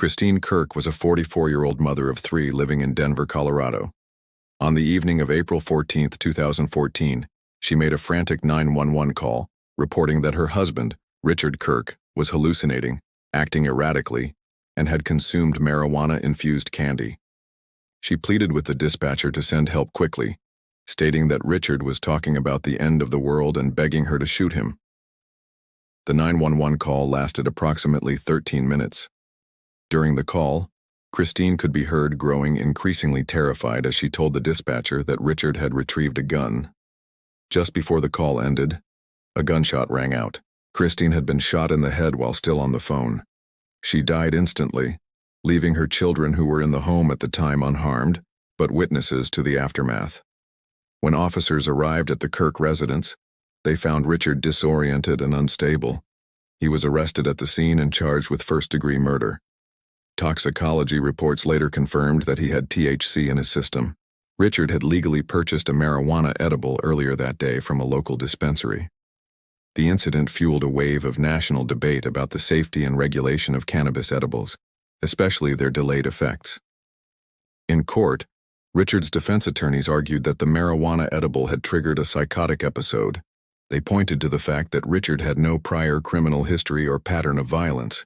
Kristine Kirk was a 44-year-old mother of three living in Denver, Colorado. On the evening of April 14, 2014, she made a frantic 911 call, reporting that her husband, Richard Kirk, was hallucinating, acting erratically, and had consumed marijuana-infused candy. She pleaded with the dispatcher to send help quickly, stating that Richard was talking about the end of the world and begging her to shoot him. The 911 call lasted approximately 13 minutes. During the call, Kristine could be heard growing increasingly terrified as she told the dispatcher that Richard had retrieved a gun. Just before the call ended, a gunshot rang out. Kristine had been shot in the head while still on the phone. She died instantly, leaving her children who were in the home at the time unharmed, but witnesses to the aftermath. When officers arrived at the Kirk residence, they found Richard disoriented and unstable. He was arrested at the scene and charged with first-degree murder. Toxicology reports later confirmed that he had THC in his system. Richard had legally purchased a marijuana edible earlier that day from a local dispensary. The incident fueled a wave of national debate about the safety and regulation of cannabis edibles, especially their delayed effects. In court, Richard's defense attorneys argued that the marijuana edible had triggered a psychotic episode. They pointed to the fact that Richard had no prior criminal history or pattern of violence.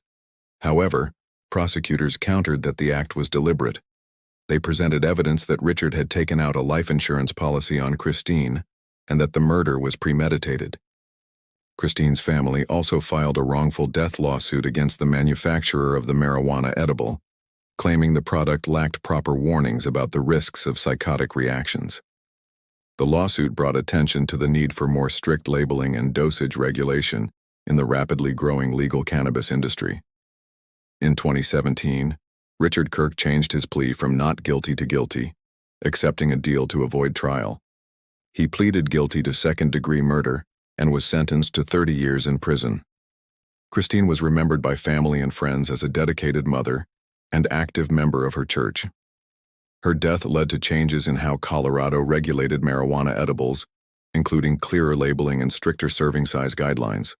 However, prosecutors countered that the act was deliberate. They presented evidence that Richard had taken out a life insurance policy on Kristine and that the murder was premeditated. Kristine's family also filed a wrongful death lawsuit against the manufacturer of the marijuana edible, claiming the product lacked proper warnings about the risks of psychotic reactions. The lawsuit brought attention to the need for more strict labeling and dosage regulation in the rapidly growing legal cannabis industry. In 2017, Richard Kirk changed his plea from not guilty to guilty, accepting a deal to avoid trial. He pleaded guilty to second-degree murder and was sentenced to 30 years in prison. Kristine was remembered by family and friends as a dedicated mother and active member of her church. Her death led to changes in how Colorado regulated marijuana edibles, including clearer labeling and stricter serving size guidelines.